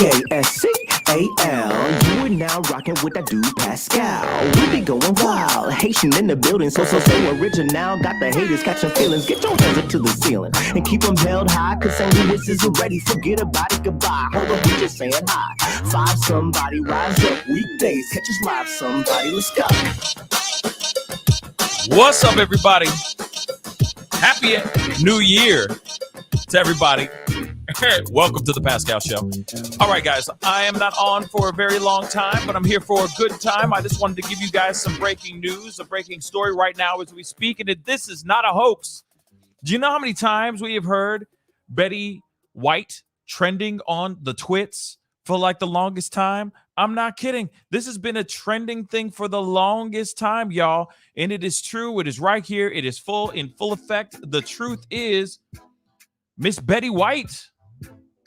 Pascal. You are now rocking with that dude Pascal. We be going wild, Haitian in the building, so original. Got the haters catching feelings. Get your hands up to the ceiling and keep them held high. Cause St. Louis isn't ready. Forget about it, goodbye. Hold up, we just saying hi. Five somebody, rise up. Weekdays, catch us live. Somebody, let's go. What's up, everybody? Happy New Year to everybody. Welcome to the Pascal Show. All right, guys, I am not on for a very long time, but I'm here for a good time. I just wanted to give you guys some breaking news, a breaking story right now as we speak, and this is not a hoax. Do you know how many times we have heard Betty White trending on the twits for like the longest time? I'm not kidding. This has been a trending thing for the longest time, y'all, and it is true. It is right here. It is in full effect. The truth is, Miss Betty White.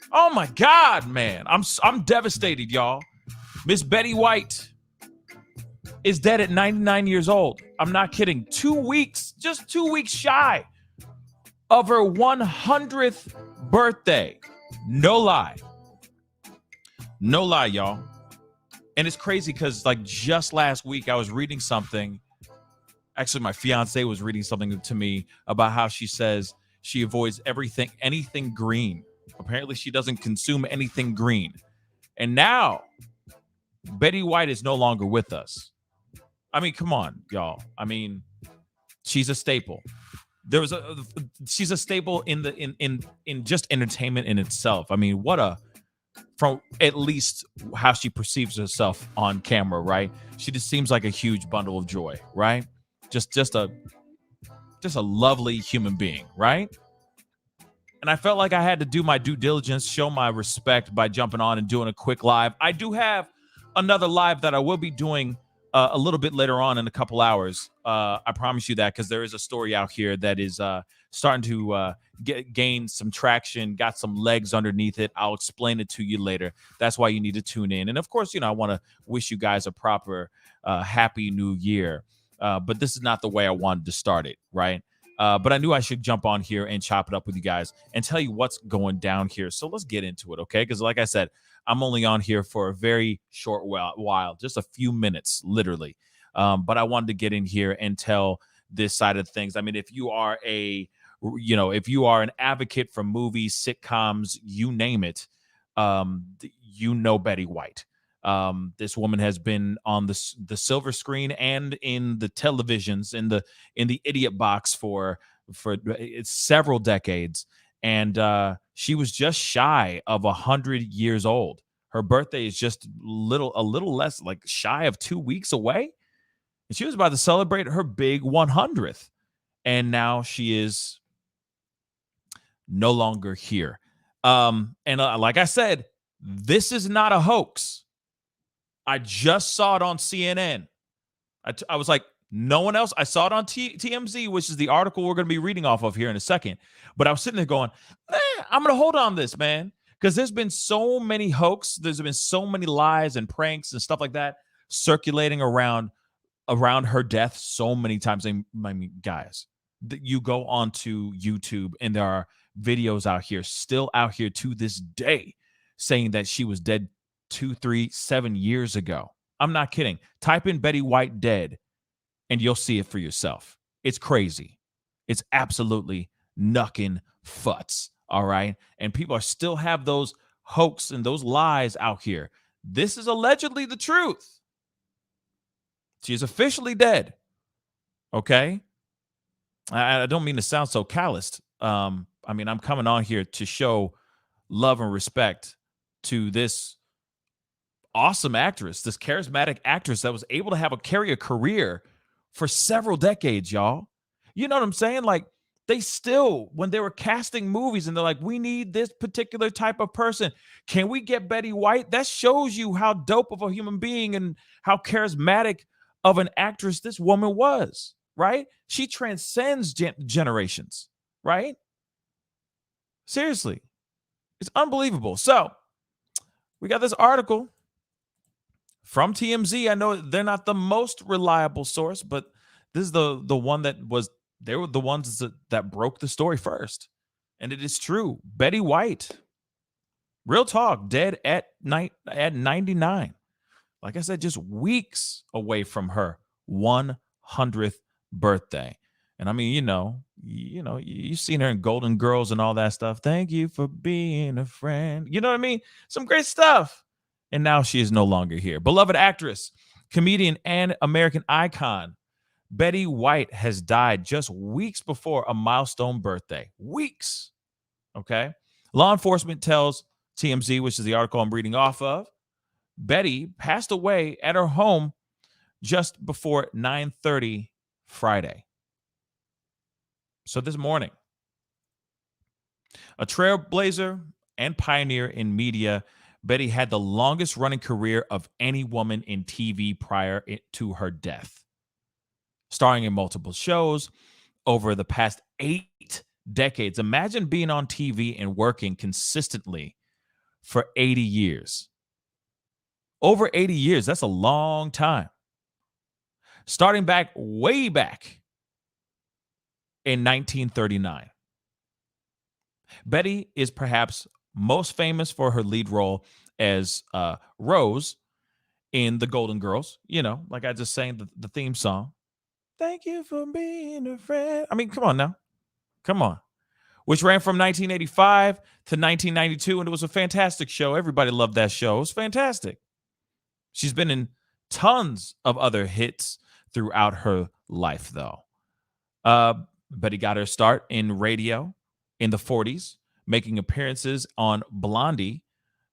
Oh my God, man. I'm devastated, y'all. Miss Betty White is dead at 99 years old. I'm not kidding. 2 weeks, just 2 weeks shy of her 100th birthday. No lie. No lie, y'all. And it's crazy because like just last week I was reading something. Actually, my fiance was reading something to me about how she says she avoids anything green. Apparently, she doesn't consume anything green. And now, Betty White is no longer with us. I mean, come on, y'all. I mean, she's a staple. She's a staple in just entertainment in itself. I mean, from at least how she perceives herself on camera, right? She just seems like a huge bundle of joy, right? Just a lovely human being, right? And I felt like I had to do my due diligence, show my respect by jumping on and doing a quick live. I do have another live that I will be doing a little bit later on in a couple hours. I promise you that, because there is a story out here that is starting to gain some traction, got some legs underneath it. I'll explain it to you later. That's why you need to tune in. And of course, I want to wish you guys a proper happy new year. But this is not the way I wanted to start it, right? But I knew I should jump on here and chop it up with you guys and tell you what's going down here. So let's get into it, okay? Because like I said, I'm only on here for a very short while, just a few minutes, literally. But I wanted to get in here and tell this side of things. I mean, if you are if you are an advocate for movies, sitcoms, you name it, you know Betty White. This woman has been on the silver screen and in the televisions, in the idiot box for several decades, and she was just shy of 100 years old. Her birthday is just a little less, like shy of 2 weeks away, and she was about to celebrate her big 100th, and now she is no longer here. Like I said, this is not a hoax. I just saw it on CNN. I was like, no one else. I saw it on TMZ, which is the article we're going to be reading off of here in a second. But I was sitting there going, I'm going to hold on this, man. Because there's been so many hoax. There's been so many lies and pranks and stuff like that circulating around her death so many times. I mean, guys, you go onto YouTube and there are videos out here, still out here to this day, saying that she was dead 2, 3, 7 years ago. I'm not kidding. Type in Betty White dead and you'll see it for yourself. It's crazy. It's absolutely knuckin' futs. All right. And people still have those hoax and those lies out here. This is allegedly the truth. She is officially dead. Okay. I don't mean to sound so calloused. I mean, I'm coming on here to show love and respect to this awesome actress, this charismatic actress that was able to carry a career for several decades, y'all. You know what I'm saying? Like, they still, when they were casting movies and they're like, we need this particular type of person. Can we get Betty White? That shows you how dope of a human being and how charismatic of an actress this woman was, right? She transcends generations, right? Seriously. It's unbelievable. So we got this article from TMZ. I know they're not the most reliable source, but this is the one that was, they were the ones that broke the story first. And it is true. Betty White Real talk, dead at 99. Like I said, just weeks away from her 100th birthday. And I mean, you've seen her in Golden Girls and all that stuff. Thank you for being a friend. You know what I mean? Some great stuff. And now she is no longer here. Beloved actress, comedian, and American icon, Betty White has died just weeks before a milestone birthday. Weeks. Okay. Law enforcement tells TMZ, which is the article I'm reading off of, Betty passed away at her home just before 9:30 Friday. So this morning, a trailblazer and pioneer in media, Betty had the longest running career of any woman in TV prior to her death. Starring in multiple shows over the past 8 decades. Imagine being on TV and working consistently for 80 years. Over 80 years, that's a long time. Starting back way back in 1939. Betty is perhaps most famous for her lead role as Rose in The Golden Girls. Like I just sang the theme song. Thank you for being a friend. I mean, come on now. Come on. Which ran from 1985 to 1992, and it was a fantastic show. Everybody loved that show. It was fantastic. She's been in tons of other hits throughout her life, though. Betty got her start in radio in the 40s, making appearances on Blondie,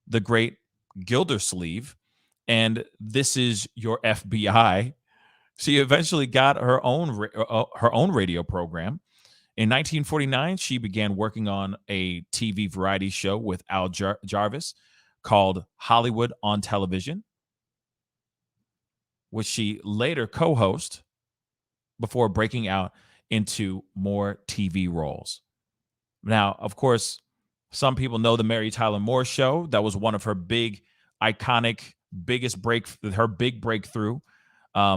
The Great Gildersleeve, and This Is Your FBI. She eventually got her own radio program. In 1949, she began working on a TV variety show with Al Jarvis called Hollywood on Television, which she later co-hosted before breaking out into more TV roles. Now, of course, some people know the Mary Tyler Moore Show. That was one of her big, iconic, her big breakthrough,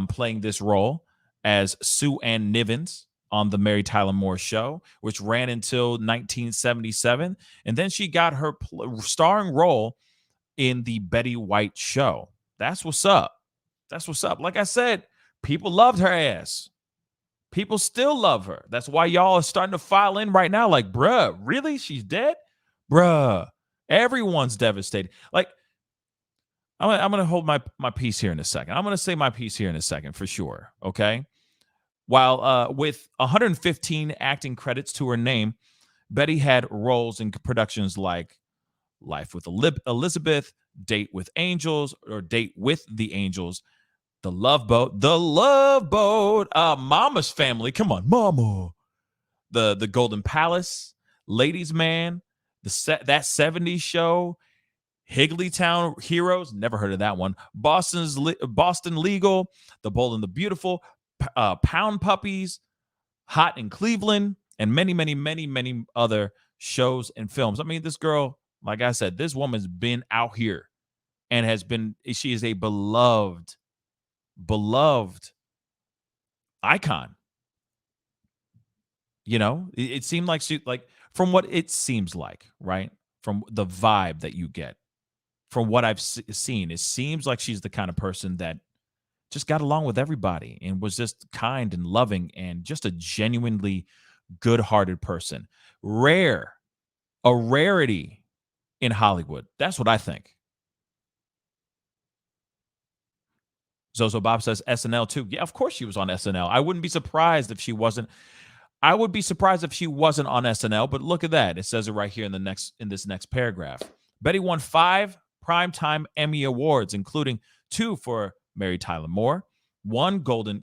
playing this role as Sue Ann Nivens on the Mary Tyler Moore Show, which ran until 1977. And then she got her starring role in the Betty White Show. That's what's up. That's what's up. Like I said, people loved her ass. People still love her. That's why y'all are starting to file in right now like, bruh, really? She's dead? Bruh. Everyone's devastated. Like, I'm going to hold my peace here in a second. I'm going to say my piece here in a second for sure, okay? While with 115 acting credits to her name, Betty had roles in productions like Life with Elizabeth, Date with Angels, or Date with the Angels, The Love Boat, Mama's Family, come on, Mama, the Golden Palace, Ladies Man, that 70s show, Higglytown Heroes, never heard of that one, Boston Legal, The Bold and the Beautiful, Pound Puppies, Hot in Cleveland, and many, many, many, many other shows and films. I mean, this girl, like I said, this woman's been out here and she is a beloved icon. It seemed like from what it seems like, right? From the vibe that you get, from what I've seen, it seems like she's the kind of person that just got along with everybody and was just kind and loving and just a genuinely good-hearted person. A rarity in Hollywood. That's what I think. Zozo Bob says SNL too. Yeah, of course she was on SNL. I wouldn't be surprised if she wasn't. I would be surprised if she wasn't on SNL, but look at that. It says it right here in this next paragraph. Betty won 5 Primetime Emmy Awards, including 2 for Mary Tyler Moore, 1 Golden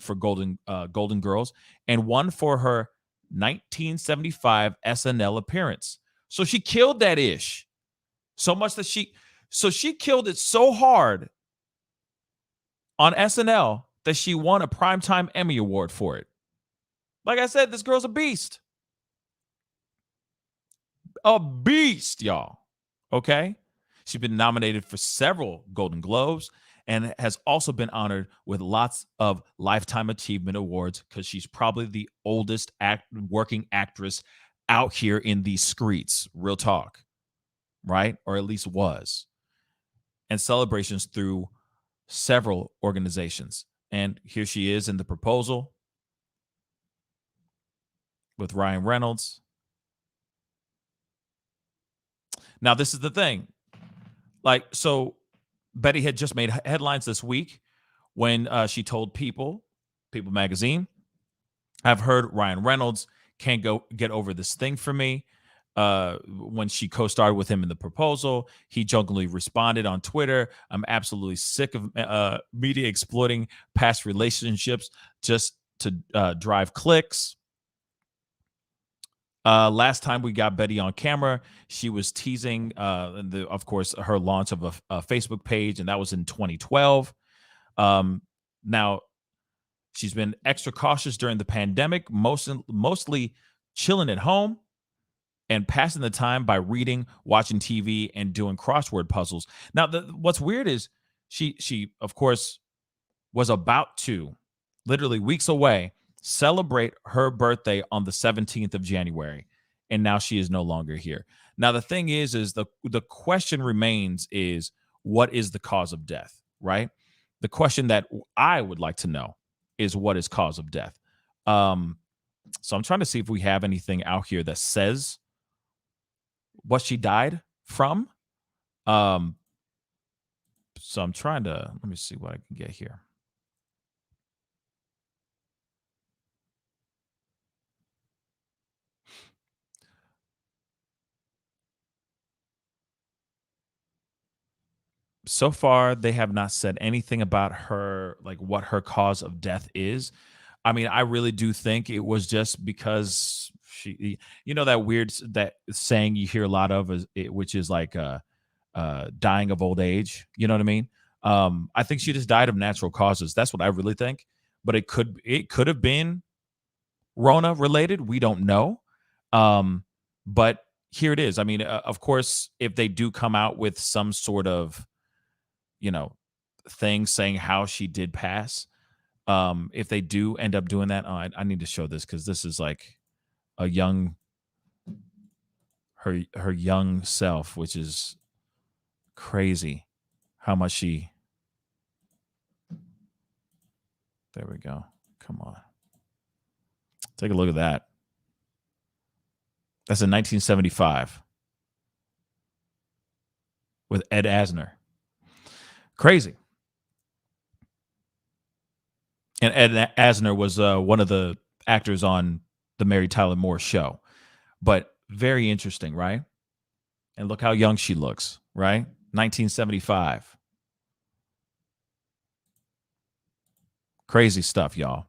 Girls, and 1 for her 1975 SNL appearance. So she killed that ish. So much that she killed it so hard on SNL that she won a Primetime Emmy Award for it. Like I said, this girl's a beast. A beast, y'all. Okay? She's been nominated for several Golden Globes and has also been honored with lots of Lifetime Achievement Awards because she's probably the oldest working actress out here in these streets. Real talk. right? Or at least was, and celebrations through several organizations. And here she is in the proposal with Ryan Reynolds. Now, this is the thing. Like, so Betty had just made headlines this week when she told People Magazine, I've heard Ryan Reynolds can't go get over this thing for me. When she co-starred with him in the proposal, he jokingly responded on Twitter, I'm absolutely sick of media exploiting past relationships just to drive clicks. Last time we got Betty on camera, she was teasing, of course, her launch of a Facebook page, and that was in 2012. Now, she's been extra cautious during the pandemic, mostly chilling at home and passing the time by reading, watching TV, and doing crossword puzzles. Now, what's weird is she of course was about to, literally weeks away, celebrate her birthday on the 17th of January, and now she is no longer here. Now, the thing is the question remains is, what is the cause of death, right? The question that I would like to know is, what is cause of death? So I'm trying to see if we have anything out here that says what she died from. So I'm trying to, let me see what I can get here. So far, they have not said anything about her, like what her cause of death is. I mean, I really do think it was just because that weird that saying you hear a lot of, which is like dying of old age. You know what I mean? I think she just died of natural causes. That's what I really think. But it could have been Rona related. We don't know. But here it is. I mean, of course, if they do come out with some sort of thing saying how she did pass, if they do end up doing that, I need to show this because this is like a her young self, which is crazy how much she, there we go, come on, take a look at that. That's in 1975 with Ed Asner. Crazy. And Ed Asner was one of the actors on the Mary Tyler Moore Show. But very interesting, right? And look how young she looks, right? 1975. Crazy stuff, y'all.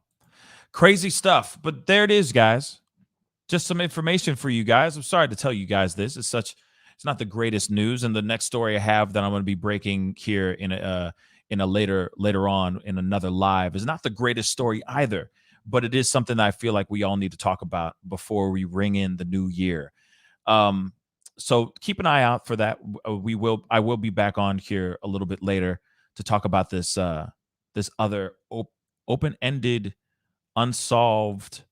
Crazy stuff. But there it is, guys. Just some information for you guys. I'm sorry to tell you guys this. It's not the greatest news. And the next story I have that I'm going to be breaking here in a later on in another live is not the greatest story either, but it is something that I feel like we all need to talk about before we ring in the new year. So keep an eye out for that. I will be back on here a little bit later to talk about this other open-ended, unsolved,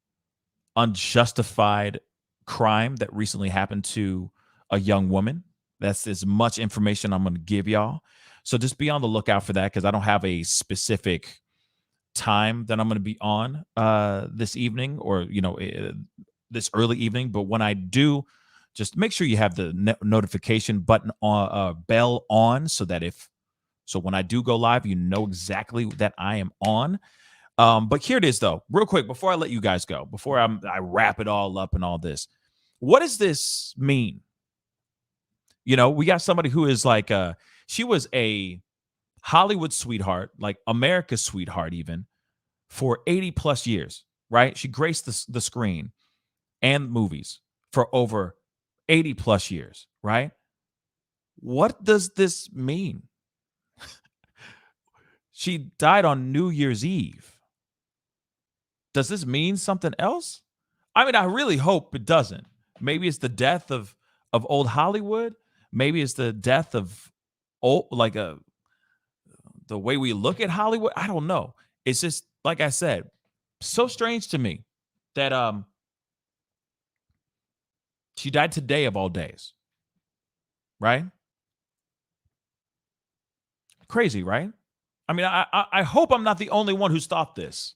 unjustified crime that recently happened to a young woman. That's as much information I'm going to give y'all. So just be on the lookout for that, because I don't have a specific time that I'm going to be on this evening, or this early evening. But when I do, just make sure you have the notification button on, bell on, so when I do go live, you know exactly that I am on. But here it is, though, real quick, before I let you guys go, before I wrap it all up and all this. What does this mean? We got somebody who is like, she was a Hollywood sweetheart, like America's sweetheart, even for 80 plus years, right? She graced the screen and movies for over 80 plus years, right? What does this mean? She died on New Year's Eve. Does this mean something else? I mean, I really hope it doesn't. Maybe it's the death of old Hollywood. Maybe it's the death of the way we look at Hollywood. I don't know. It's just, like I said, so strange to me that she died today of all days. right? Crazy, right? I mean, I hope I'm not the only one who's thought this,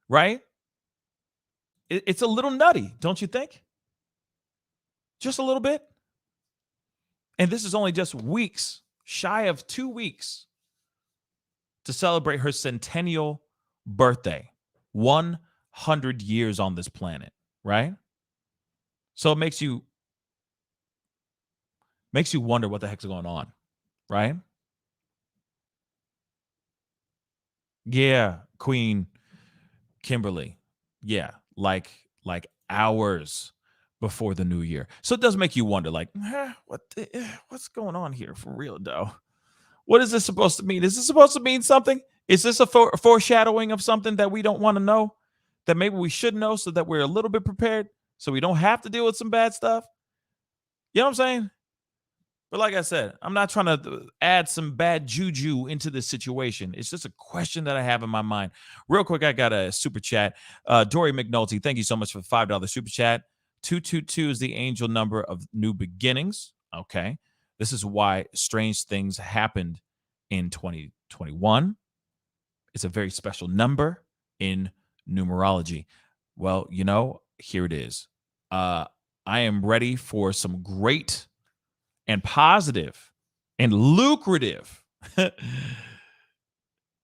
right? It's a little nutty, don't you think? Just a little bit. And this is only just weeks, shy of 2 weeks to celebrate her centennial birthday. 100 years on this planet, right? So it makes you wonder what the heck's going on, right? Yeah, Queen Kimberly. Yeah, like hours before the new year. So it does make you wonder, like, what's going on here for real, though? What is this supposed to mean? Is this supposed to mean something? Is this a foreshadowing of something that we don't want to know? That maybe we should know so that we're a little bit prepared so we don't have to deal with some bad stuff? You know what I'm saying? But like I said, I'm not trying to add some bad juju into this situation. It's just a question that I have in my mind. Real quick, I got a super chat. Dory McNulty, thank you so much for the $5 super chat. 222 is the angel number of new beginnings. Okay. This is why strange things happened in 2021. It's a very special number in numerology. Well, here it is. I am ready for some great and positive and lucrative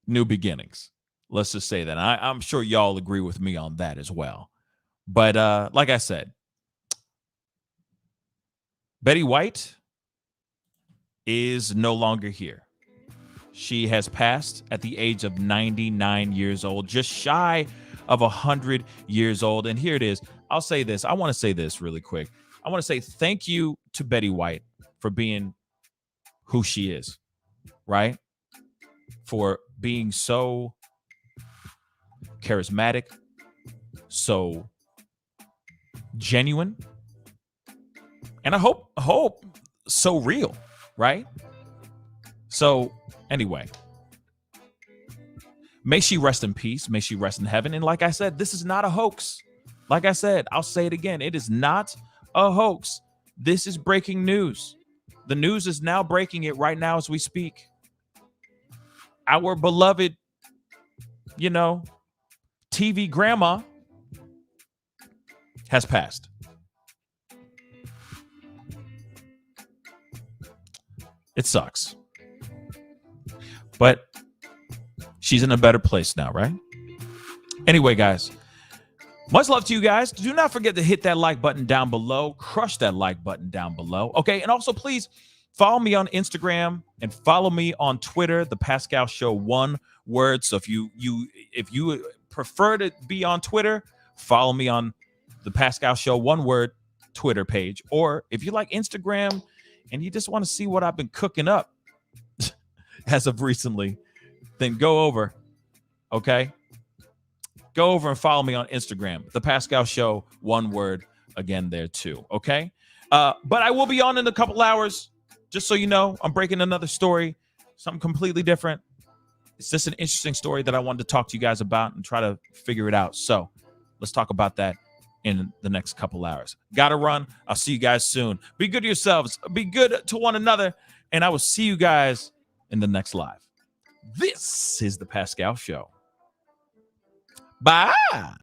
new beginnings. Let's just say that. I'm sure y'all agree with me on that as well. But like I said, Betty White is no longer here. She has passed at the age of 99 years old, just shy of 100 years old. And here it is. I'll say this. I want to say this really quick. I want to say thank you to Betty White for being who she is, right? For being so charismatic, so genuine, and I hope so real, right? So anyway, may she rest in peace. May she rest in heaven. And like I said, this is not a hoax. Like I said, I'll say it again. It is not a hoax. This is breaking news. The news is now breaking it right now as we speak. Our beloved, TV grandma has passed. It sucks. But she's in a better place now, right? Anyway, guys, much love to you guys. Do not forget to hit that like button down below. Crush that like button down below. Okay, and also please follow me on Instagram and follow me on Twitter, The Pascal Show, one word. So if you prefer to be on Twitter, follow me on The Pascal Show, one word, Twitter page. Or if you like Instagram and you just want to see what I've been cooking up as of recently, then go over, okay? Go over and follow me on Instagram, The Pascal Show, one word, again there too, okay? But I will be on in a couple hours. Just so you know, I'm breaking another story, something completely different. It's just an interesting story that I wanted to talk to you guys about and try to figure it out. So let's talk about that in the next couple hours. Gotta run. I'll see you guys soon. Be good to yourselves. Be good to one another. And I will see you guys in the next live. This is The Pascal Show. Bye.